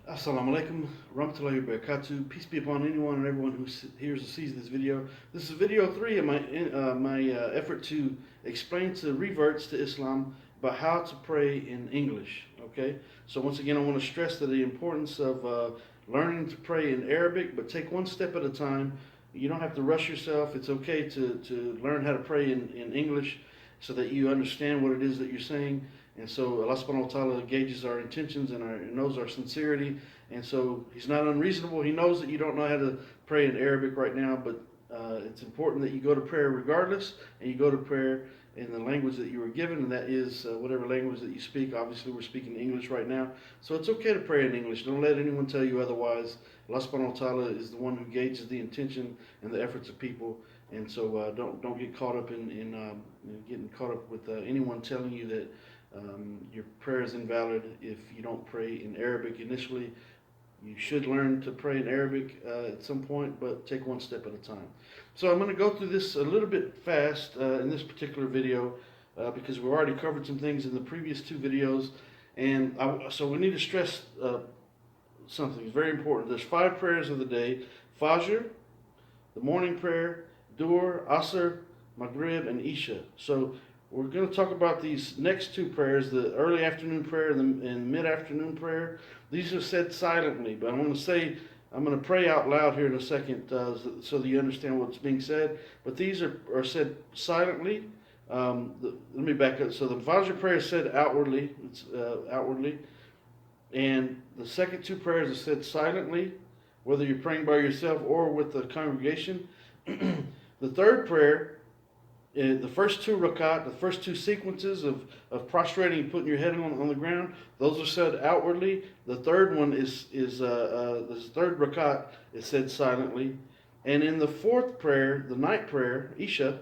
Assalamu alaikum, rahmatullahi wa barakatuh. Peace be upon anyone and everyone who hears or sees this video. This is video 3 of my effort to explain to reverts to Islam about how to pray in English. Okay, so once again, I want to stress that the importance of learning to pray in Arabic, but take one step at a time. You don't have to rush yourself. It's okay to learn how to pray in English so that you understand what it is that you're saying. And so Allah subhanahu wa ta'ala gauges our intentions and knows our sincerity. And so He's not unreasonable. He knows that you don't know how to pray in Arabic right now, but it's important that you go to prayer regardless, and you go to prayer in the language that you were given, and that is whatever language that you speak. Obviously, we're speaking English right now, so it's okay to pray in English. Don't let anyone tell you otherwise. Allah subhanahu wa ta'ala is the one who gauges the intention and the efforts of people. And so don't get caught up in getting caught up with anyone telling you that your prayer is invalid if you don't pray in Arabic initially. You should learn to pray in Arabic at some point, but take one step at a time. So I'm going to go through this a little bit fast in this particular video because we've already covered some things in the previous two videos. And so we need to stress something. It's very important. There's 5 prayers of the day: Fajr, the morning prayer, Duhr, Asr, Maghrib, and Isha. So we're going to talk about these next 2 prayers, the early afternoon prayer and the mid-afternoon prayer. These are said silently, but I'm going to pray out loud here in a second so that you understand what's being said. But these are said silently. Let me back up. So the Fajr prayer is said outwardly. It's outwardly. And the second 2 prayers are said silently, whether you're praying by yourself or with the congregation. The third prayer, the first 2 rakat, the first 2 sequences of prostrating and putting your head on the ground, those are said outwardly. The third one this third rakat is said silently. And in the fourth prayer, the night prayer, Isha,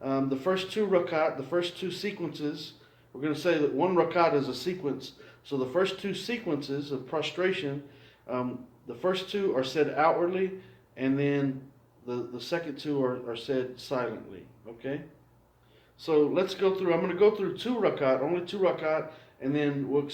the first 2 rakat, the first 2 sequences, we're going to say that one rakat is a sequence. So the first 2 sequences of prostration, the first 2 are said outwardly, and then the second 2 are said silently. Okay? So let's go through. I'm going to go through 2 rakat, only 2 rakat, and then I'm going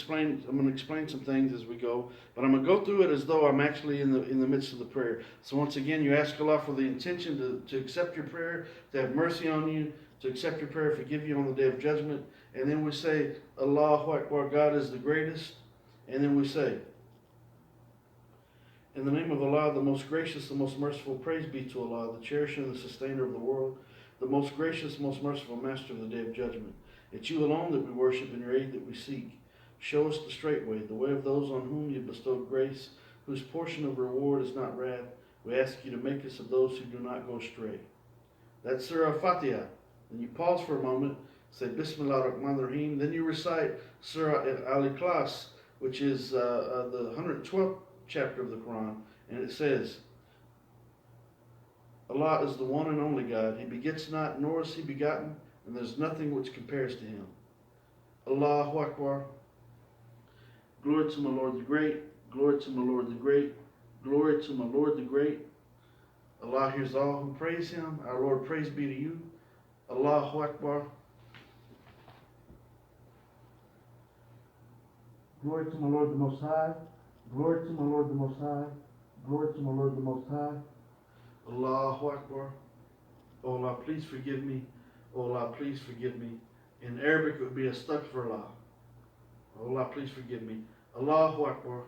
to explain some things as we go. But I'm going to go through it as though I'm actually in the midst of the prayer. So once again, you ask Allah for the intention to accept your prayer, to have mercy on you, to accept your prayer, forgive you on the day of judgment. And then we say, Allahu Akbar, God is the greatest. And then we say, in the name of Allah, the most gracious, the most merciful, praise be to Allah, the cherisher and the sustainer of the world, the most gracious, most merciful master of the day of judgment. It's you alone that we worship and your aid that we seek. Show us the straight way, the way of those on whom you bestowed grace, whose portion of reward is not wrath. We ask you to make us of those who do not go astray. That's Surah Fatiha. Then you pause for a moment, say Bismillah ar-Rahman ar-Rahim. Then you recite Surah Al-Ikhlas, which is the 112th chapter of the Quran, and it says, Allah is the one and only God. He begets not, nor is He begotten, and there's nothing which compares to Him. Allahu Akbar. Glory to my Lord the Great. Glory to my Lord the Great. Glory to my Lord the Great. Allah hears all who praise Him. Our Lord, praise be to you. Allahu Akbar. Glory to my Lord the Most High. Glory to my Lord the Most High. Glory to my Lord the Most High. Allahu Akbar. Oh Allah, please forgive me. Oh Allah, please forgive me. In Arabic it would be astaghfirullah. Oh Allah, please forgive me. Allahu Akbar.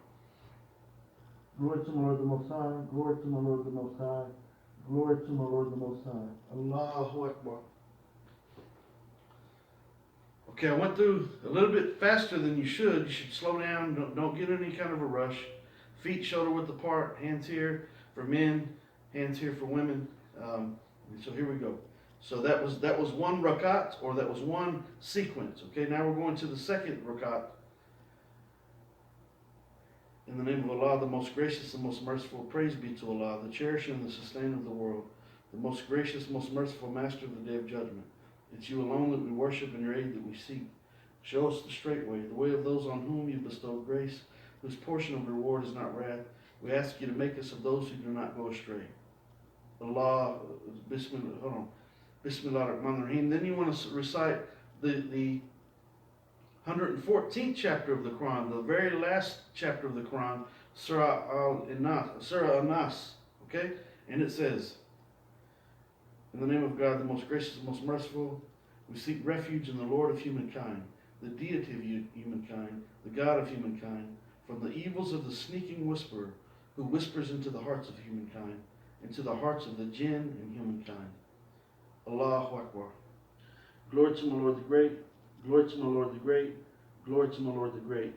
Glory to my Lord the Most High. Glory to my Lord the Most High. Glory to my Lord the Most High. Allahu Akbar. Okay, I went through a little bit faster than you should. You should slow down. Don't get in any kind of a rush. Feet shoulder width apart. Hands here for men. Hands here for women. So here we go. So that was one rakat, or that was one sequence. Okay, now we're going to the second rakat. In the name of Allah, the most gracious and most merciful, praise be to Allah, the cherisher and the sustainer of the world, the most gracious, most merciful master of the day of judgment. It's you alone that we worship and your aid that we seek. Show us the straight way, the way of those on whom you bestow grace, whose portion of reward is not wrath. We ask you to make us of those who do not go astray. Allah, Bismillah, hold on. Bismillah ar-Rahman ar-Rahim. Then you want to recite the 114th chapter of the Quran, the very last chapter of the Quran, Surah Al-Nas, okay? And it says, in the name of God, the most gracious, most merciful, we seek refuge in the Lord of humankind, the deity of humankind, the God of humankind, from the evils of the sneaking whisperer, who whispers into the hearts of humankind, into the hearts of the jinn and humankind. Allahu Akbar. Glory to my Lord the Great, glory to my Lord the Great, glory to my Lord the Great.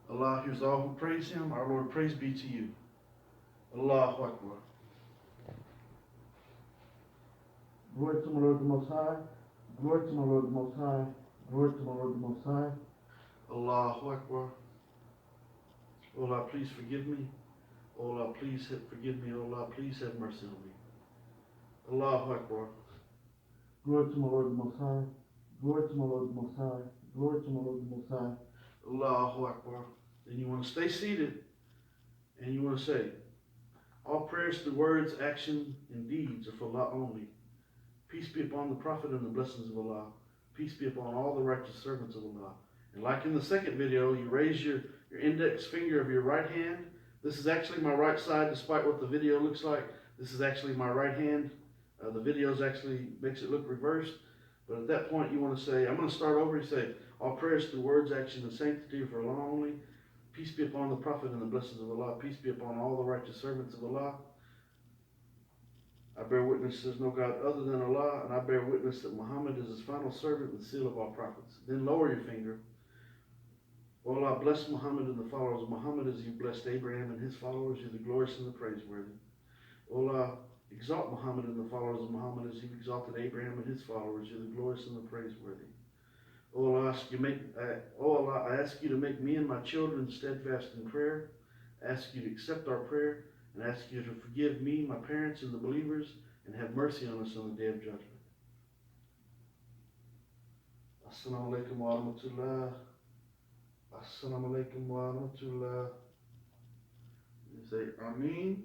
Allah hears all who praise Him. Our Lord, praise be to you. Allahu Akbar. Glory to my Lord the Most High. Glory to my Lord the Most High. Glory to my Lord the Most High. Allahu Akbar. Oh Allah, please forgive me. Oh Allah, please forgive me. Oh Allah, please have mercy on me. Allahu Akbar. Glory to my Lord the Most High. Glory to my Lord the Most High. Glory to my Lord the Most High. Allahu Akbar. Then you want to stay seated and you want to say, all prayers through words, action, and deeds are for Allah only. Peace be upon the Prophet and the blessings of Allah. Peace be upon all the righteous servants of Allah. And like in the second video, you raise your index finger of your right hand. This is actually my right side, despite what the video looks like. This is actually my right hand. The video actually makes it look reversed. But at that point, you want to say, I'm going to start over. You say, all prayers through words, action, and sanctity are for Allah only. Peace be upon the Prophet and the blessings of Allah. Peace be upon all the righteous servants of Allah. I bear witness there's no God other than Allah, and I bear witness that Muhammad is His final servant and seal of all prophets. Then lower your finger. O Allah, bless Muhammad and the followers of Muhammad as You blessed Abraham and his followers. You're the glorious and the praiseworthy. O Allah, exalt Muhammad and the followers of Muhammad as You've exalted Abraham and his followers. You're the glorious and the praiseworthy. O Allah, I ask You to make me and my children steadfast in prayer. I ask You to accept our prayer, and I ask You to forgive me, my parents, and the believers, and have mercy on us on the day of judgment. Assalamu alaikum wa rahmatullah. Assalamu alaikum wa rahmatullah. You say Ameen.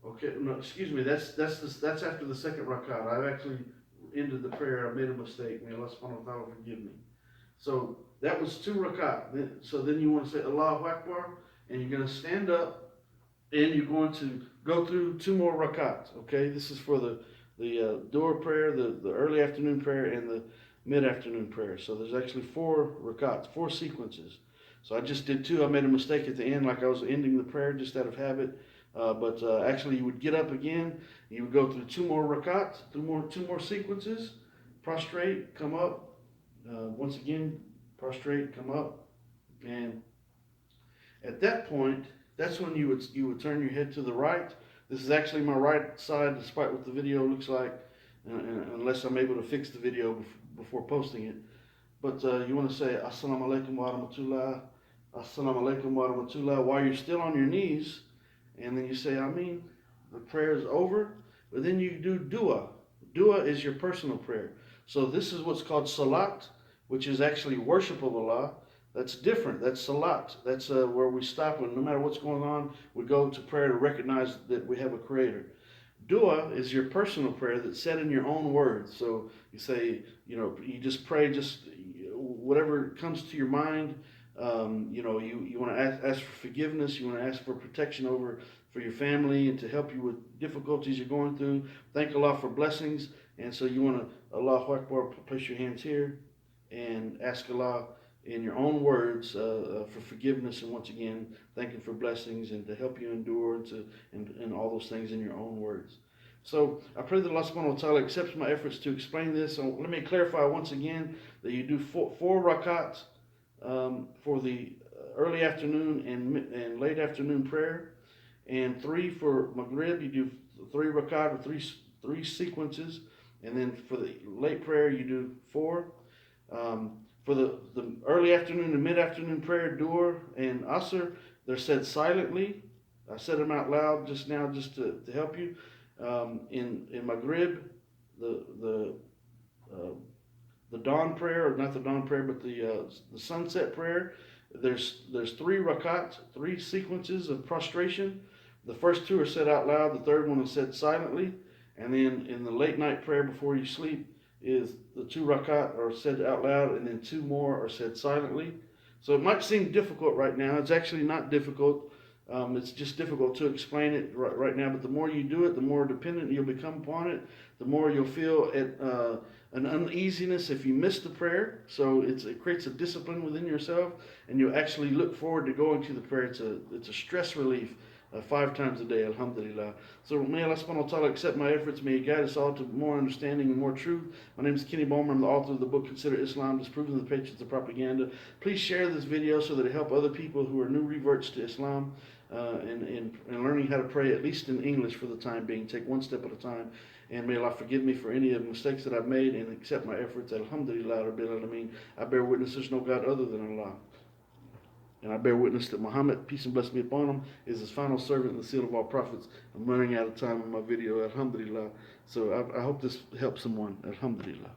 Okay, no, excuse me. That's after the second rakat. I've actually ended the prayer. I made a mistake. May Allah subhanahu wa ta'ala forgive me. So that was 2 rakat. So then you want to say Allahu Akbar, and you're going to stand up, and you're going to go through 2 more rakat. Okay, this is for the Dhuhr prayer, the early afternoon prayer, and the mid-afternoon prayer. So there's actually 4 rakats, 4 sequences. So I just did 2. I made a mistake at the end, like I was ending the prayer just out of habit. But actually, you would get up again. You would go through 2 more rakats, 2 more sequences. Prostrate, come up. Once again, prostrate, come up. And at that point, that's when you would turn your head to the right. This is actually my right side, despite what the video looks like, unless I'm able to fix the video before posting it. But you want to say Assalamu alaikum wa rahmatullah, Assalamu alaikum wa rahmatullah, while you're still on your knees. And then you say, Ameen. The prayer is over. But then you do dua. Dua is your personal prayer. So this is what's called salat, which is actually worship of Allah. That's different. That's salat. That's where we stop when no matter what's going on, we go to prayer to recognize that we have a creator. Dua is your personal prayer that's said in your own words. So you say, you just pray, just whatever comes to your mind. You want to ask for forgiveness. You want to ask for protection for your family and to help you with difficulties you're going through. Thank Allah for blessings. And so you want to, Allahu Akbar, place your hands here and ask Allah in your own words for forgiveness. And once again, thanking for blessings and to help you endure and all those things in your own words. So I pray that Allah subhanahu wa ta'ala accepts my efforts to explain this. So let me clarify once again that you do four rakats for the early afternoon and late afternoon prayer, and 3 for Maghrib. You do 3 rakat or three sequences, and then for the late prayer you do 4. For the early afternoon and mid-afternoon prayer, Dhuhr and Asr, they're said silently. I said them out loud just now just to help you. In Maghrib, the dawn prayer, or not the dawn prayer, but the sunset prayer, there's 3 rakat, 3 sequences of prostration. The first 2 are said out loud. The third one is said silently. And then in the late night prayer before you sleep, is the 2 rakat are said out loud, and then 2 more are said silently. So it might seem difficult right now. It's actually not difficult. It's just difficult to explain it right now, but the more you do it, the more dependent you'll become upon it, the more you'll feel an uneasiness if you miss the prayer. So it creates a discipline within yourself, and you'll actually look forward to going to the prayer. It's a stress relief 5 times a day, alhamdulillah. So may Allah subhanahu wa ta'ala accept my efforts. May He guide us all to more understanding and more truth. My name is Kenny Bomer. I'm the author of the book Consider Islam Disproving the Patience of Propaganda. Please share this video so that it help other people who are new reverts to Islam and learning how to pray, at least in English for the time being. Take one step at a time. And may Allah forgive me for any of the mistakes that I've made and accept my efforts. Alhamdulillah Rabbil Alameen. I bear witness there's no God other than Allah. And I bear witness that Muhammad, peace and blessing be upon him, is his final servant and the seal of all prophets. I'm running out of time on my video, alhamdulillah. So I hope this helps someone, alhamdulillah.